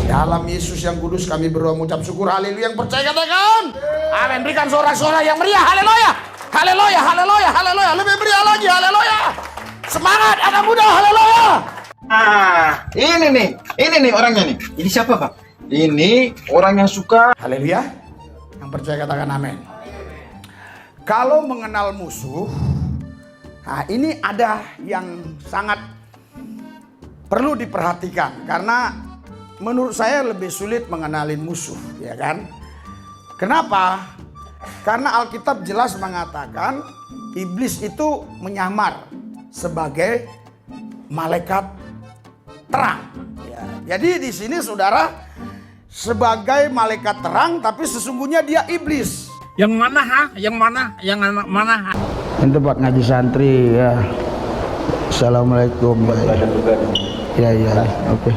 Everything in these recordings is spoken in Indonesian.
Dalam Yesus yang kudus kami berdoa mengucap syukur. Haleluya. Yang percaya katakan amin. Berikan sorak-sorak yang meriah. Haleluya. Haleluya. Haleluya. Haleluya. Lebih meriah lagi. Haleluya. Semangat anak muda. Haleluya. Ini nih orangnya nih. Ini siapa, Pak? Ini orang yang suka. Haleluya. Yang percaya katakan amin. Kalau mengenal musuh, nah ini ada yang sangat perlu diperhatikan karena menurut saya lebih sulit mengenalin musuh, ya kan? Kenapa? Karena Alkitab jelas mengatakan iblis itu menyamar sebagai malaikat terang. Ya, jadi di sini saudara sebagai malaikat terang, tapi sesungguhnya dia iblis. Yang mana ha? Yang mana? Yang anak mana ha? Ini tempat ngaji santri ya. Assalamualaikum. Ya, oke.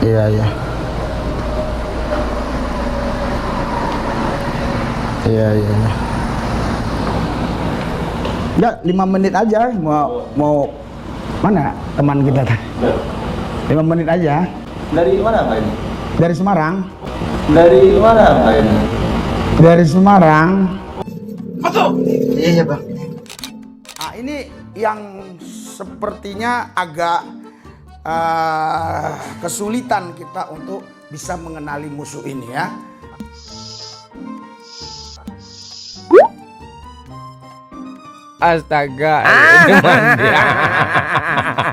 Iya. Ya, 5 menit aja. Mau mana teman kita? 5 menit aja. Dari mana, Pak ini? Dari Semarang. Dari mana, Pak ini? Dari Semarang. Iya, Bang. Nah, ini yang sepertinya agak kesulitan kita untuk bisa mengenali musuh ini ya. Astaga.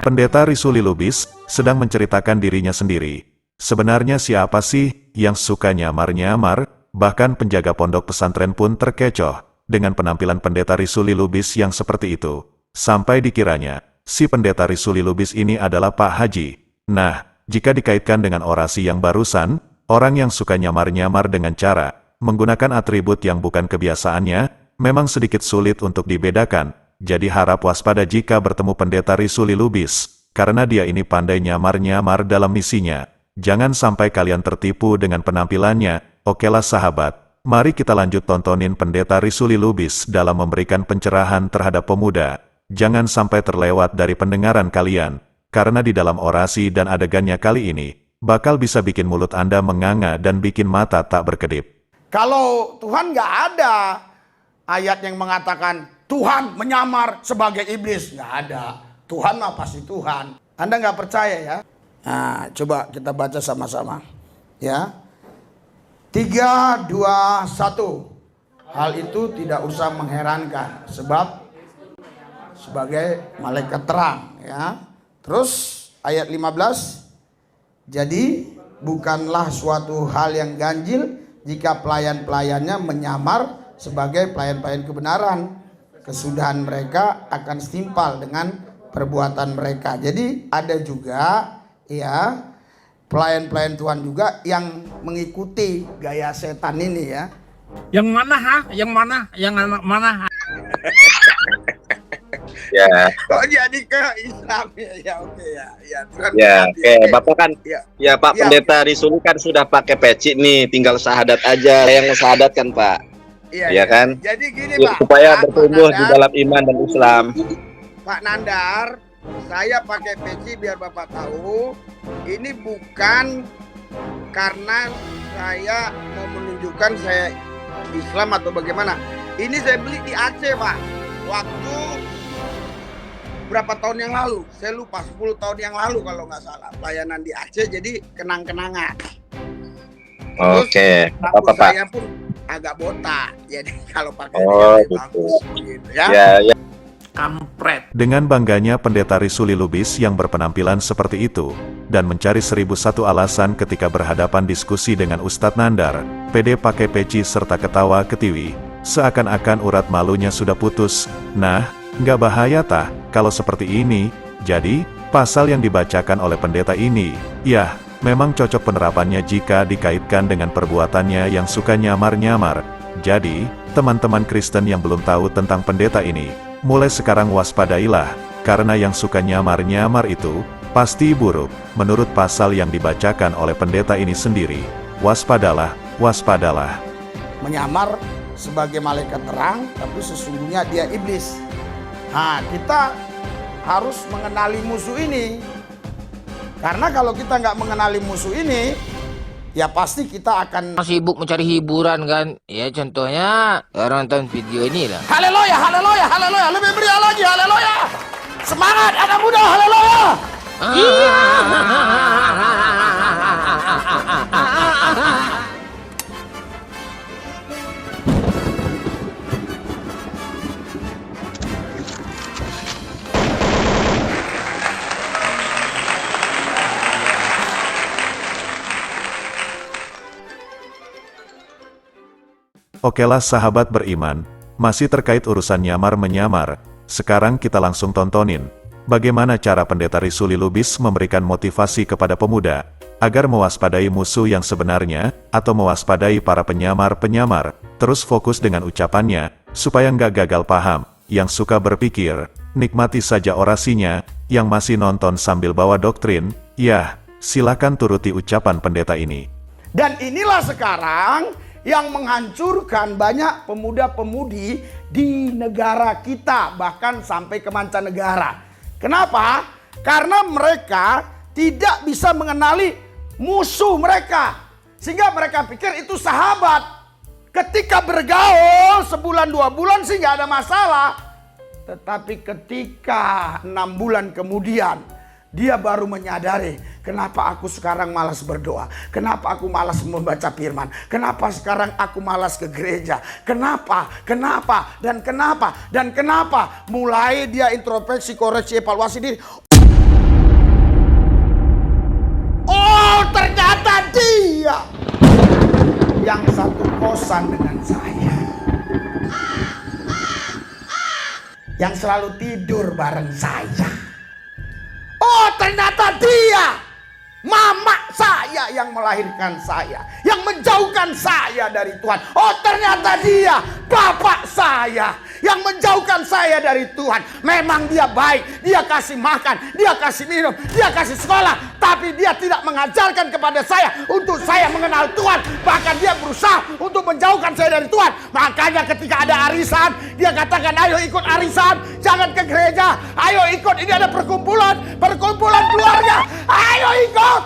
Pendeta Risuli Lubis sedang menceritakan dirinya sendiri. Sebenarnya siapa sih yang suka nyamar-nyamar? Bahkan penjaga pondok pesantren pun terkecoh dengan penampilan pendeta Risuli Lubis yang seperti itu. Sampai dikiranya, si pendeta Risuli Lubis ini adalah Pak Haji. Nah, jika dikaitkan dengan orasi yang barusan, orang yang suka nyamar-nyamar dengan cara menggunakan atribut yang bukan kebiasaannya, memang sedikit sulit untuk dibedakan. Jadi harap waspada jika bertemu pendeta Risuli Lubis, karena dia ini pandai nyamar-nyamar dalam misinya. Jangan sampai kalian tertipu dengan penampilannya. Okelah sahabat, mari kita lanjut tontonin pendeta Risuli Lubis dalam memberikan pencerahan terhadap pemuda. Jangan sampai terlewat dari pendengaran kalian, karena di dalam orasi dan adegannya kali ini, bakal bisa bikin mulut Anda menganga dan bikin mata tak berkedip. Kalau Tuhan nggak ada ayat yang mengatakan Tuhan menyamar sebagai iblis, nggak ada. Tuhan mah pasti Tuhan. Anda nggak percaya ya? Nah, coba kita baca sama-sama. Ya. 3, 2, 1. Hal itu tidak usah mengherankan, sebab sebagai malaikat terang. Ya. Terus ayat 15. Jadi bukanlah suatu hal yang ganjil jika pelayan-pelayannya menyamar sebagai pelayan-pelayan kebenaran. Kesudahan mereka akan setimpal dengan perbuatan mereka. Jadi ada juga ya pelayan-pelayan Tuhan juga yang mengikuti gaya setan ini ya. Yang mana ha? Yang mana? Yang anak mana ha? Ya. Kok jadi ke Islam ya? Oke ya. Ya, Tuhan Ya, berkati. oke. Bapak kan, Ya. Pak Ya. Pendeta Risuli kan sudah pakai peci nih, tinggal syahadat aja. Yang syahadat kan, Pak. Iya kan? Jadi gini Ya, Pak. supaya Pak bertumbuh di Nandar, dalam iman dan Islam. Pak Nandar, saya pakai peci biar Bapak tahu. Ini bukan karena saya mau menunjukkan saya Islam atau bagaimana. Ini saya beli di Aceh Pak. Waktu berapa tahun yang lalu? Saya lupa, 10 tahun yang lalu kalau nggak salah. Pelayanan di Aceh, jadi kenang-kenangan. Oke, Rambut apa Pak? saya pun agak botak. Jadi kalau pakai Oh, dia gitu. bagus gitu ya. Ya. Kampret. Dengan bangganya pendeta Risuli Lubis yang berpenampilan seperti itu, dan mencari 1001 alasan ketika berhadapan diskusi dengan Ustadz Nandar, pede pakai peci serta ketawa ketiwi, seakan-akan urat malunya sudah putus. Nah, nggak bahaya tah kalau seperti ini. Jadi, pasal yang dibacakan oleh pendeta ini, ya, memang cocok penerapannya jika dikaitkan dengan perbuatannya yang suka nyamar-nyamar. Jadi, teman-teman Kristen yang belum tahu tentang pendeta ini, mulai sekarang waspadailah, karena yang suka nyamar-nyamar itu pasti buruk, menurut pasal yang dibacakan oleh pendeta ini sendiri. Waspadalah, waspadalah. Menyamar sebagai malaikat terang, tapi sesungguhnya dia iblis. Nah, kita harus mengenali musuh ini. Karena kalau kita nggak mengenali musuh ini, ya pasti kita akan Sibuk mencari hiburan kan. Ya contohnya orang nonton video ini lah. haleluya, haleluya, haleluya, lebih meriah lagi, haleluya. Semangat anak muda, haleluya. Okelah sahabat beriman, masih terkait urusan nyamar-menyamar, sekarang kita langsung tontonin bagaimana cara Pendeta Risuli Lubis memberikan motivasi kepada pemuda agar mewaspadai musuh yang sebenarnya atau mewaspadai para penyamar-penyamar, terus fokus dengan ucapannya supaya nggak gagal paham. Yang suka berpikir, nikmati saja orasinya. Yang masih nonton sambil bawa doktrin, ya silakan turuti ucapan pendeta ini. Dan inilah sekarang yang menghancurkan banyak pemuda-pemudi di negara kita, bahkan sampai ke mancanegara. Kenapa? Karena mereka tidak bisa mengenali musuh mereka, sehingga mereka pikir itu sahabat. Ketika bergaul sebulan 2 bulan sih nggak ada masalah, tetapi ketika 6 bulan kemudian dia baru menyadari, kenapa aku sekarang malas berdoa? Kenapa aku malas membaca firman? Kenapa sekarang aku malas ke gereja? Kenapa? Kenapa? Dan kenapa? Dan kenapa? Mulai dia introspeksi, koreksi, evaluasi diri. Oh, ternyata dia yang satu kosan dengan saya, yang selalu tidur bareng saya. Oh, ternyata dia mama saya yang melahirkan saya, yang menjauhkan saya dari Tuhan. Oh, ternyata dia bapak saya yang menjauhkan saya dari Tuhan. Memang dia baik, dia kasih makan, dia kasih minum, dia kasih sekolah, tapi dia tidak mengajarkan kepada saya untuk saya mengenal Tuhan. Bahkan dia berusaha untuk menjauhkan saya dari Tuhan. Makanya ketika ada arisan, dia katakan, ayo ikut arisan, jangan ke gereja, ayo ikut, ini ada perkumpulan keluarga, ayo ikut.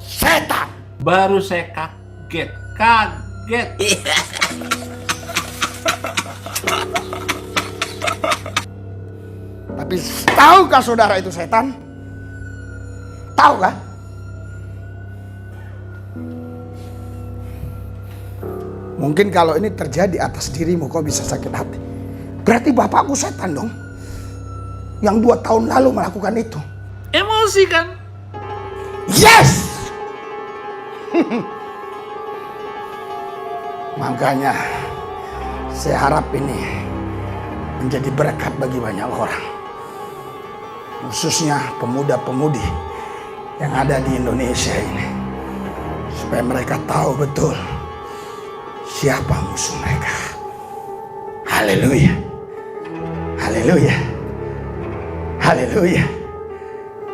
Setan. Baru saya kaget. Tapi tahukah saudara itu setan? Tahukah? Mungkin kalau ini terjadi atas dirimu, kau bisa sakit hati. Berarti bapakku setan dong, yang 2 tahun lalu melakukan itu. Emosi kan? Yes! Makanya saya harap ini menjadi berkat bagi banyak orang, khususnya pemuda-pemudi yang ada di Indonesia ini, supaya mereka tahu betul siapa musuh mereka. Haleluya, haleluya, haleluya.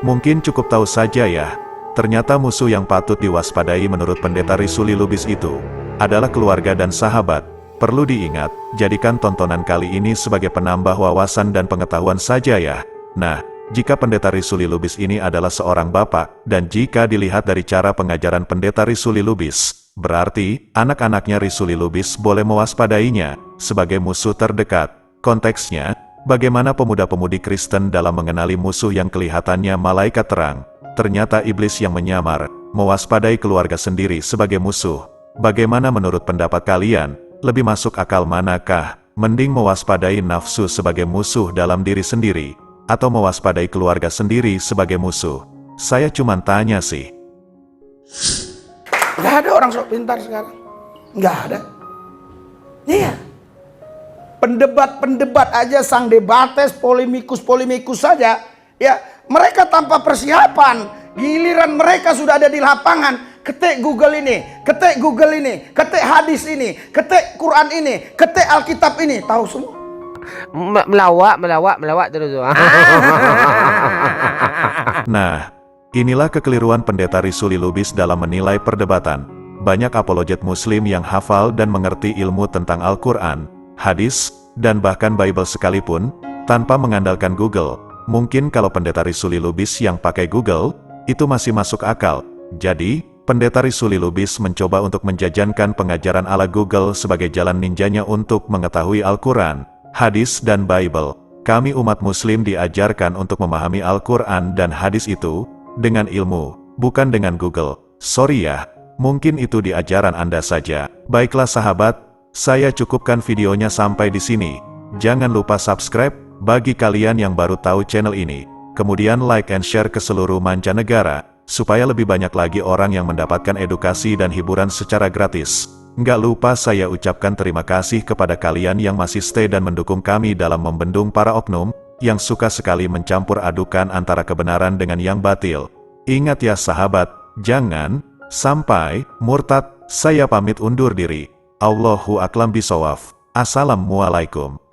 Mungkin cukup tahu saja ya, ternyata musuh yang patut diwaspadai menurut Pendeta Risuli Lubis itu adalah keluarga dan sahabat. Perlu diingat, jadikan tontonan kali ini sebagai penambah wawasan dan pengetahuan saja ya. Nah, jika Pendeta Risuli Lubis ini adalah seorang bapak, dan jika dilihat dari cara pengajaran Pendeta Risuli Lubis, berarti anak-anaknya Risuli Lubis boleh mewaspadainya sebagai musuh terdekat. Konteksnya, bagaimana pemuda-pemudi Kristen dalam mengenali musuh yang kelihatannya malaikat terang, ternyata iblis yang menyamar, mewaspadai keluarga sendiri sebagai musuh. Bagaimana menurut pendapat kalian? Lebih masuk akal manakah? Mending mewaspadai nafsu sebagai musuh dalam diri sendiri, atau mewaspadai keluarga sendiri sebagai musuh? Saya cuma tanya sih. Gak ada orang sok pintar sekarang. Gak ada. Iya. Pendebat-pendebat aja, sang debates, polemikus saja. Ya, mereka tanpa persiapan. Giliran mereka sudah ada di lapangan. Ketik Google ini, ketik Google ini, ketik hadis ini, ketik Quran ini, ketik Alkitab ini. Tahu semua. melawak terus. Nah, inilah kekeliruan Pendeta Risuli Lubis dalam menilai perdebatan. Banyak apologet muslim yang hafal dan mengerti ilmu tentang Al-Quran, hadis, dan bahkan Bible sekalipun, tanpa mengandalkan Google, mungkin kalau Pendeta Risuli Lubis yang pakai Google, itu masih masuk akal. Jadi, Pendeta Risuli Lubis mencoba untuk menjajankan pengajaran ala Google sebagai jalan ninjanya untuk mengetahui Al-Quran, hadis dan Bible. Kami umat muslim diajarkan untuk memahami Al-Quran dan hadis itu dengan ilmu, bukan dengan Google. Sorry ya, mungkin itu di ajaran Anda saja. Baiklah sahabat, saya cukupkan videonya sampai di sini. Jangan lupa subscribe bagi kalian yang baru tahu channel ini. Kemudian like and share ke seluruh mancanegara, supaya lebih banyak lagi orang yang mendapatkan edukasi dan hiburan secara gratis. Nggak lupa saya ucapkan terima kasih kepada kalian yang masih stay dan mendukung kami dalam membendung para oknum, yang suka sekali mencampur adukan antara kebenaran dengan yang batil. Ingat ya sahabat, jangan sampai murtad. Saya pamit undur diri. Allahu a'lam bishawab. Assalamualaikum.